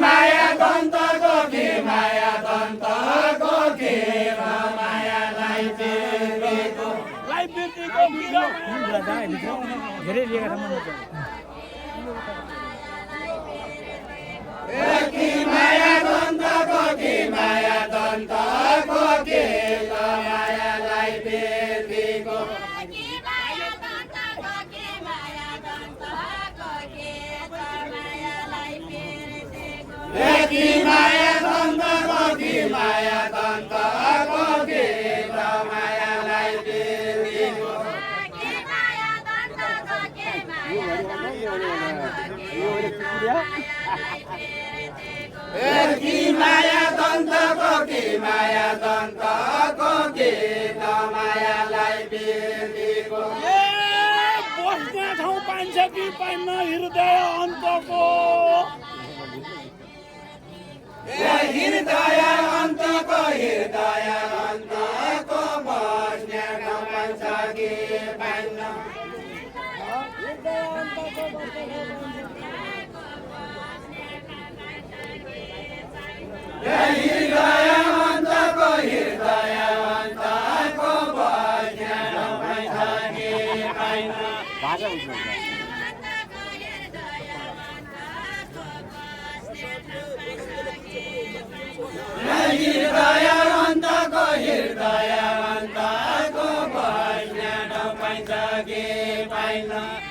माया दन्तको कि माया दन्तको कि मायालाई बिर्सेको धेरै लिएर कि माया दन्तको कि माया दन्तको कि मायालाई बिर्सेको कि माया दन्तको कि माया दन्तको कि मायालाई बिर्सेको कि माया दन्तको कि माया दन्तको कि मायालाई बिर्सेको बस्ने ठाउँ पाइन्छ कि पाइन्न हृदय अन्तको हृदय अन्तको बस्ने ठाउँ पाइन्छ कि पाइन्न हृदय अन्तको बस्ने ठाउँ पाइन्छ कि पाइन्न हृदय अन्तको बस्ने ठाउँ पाइन्छ कि पाइन्न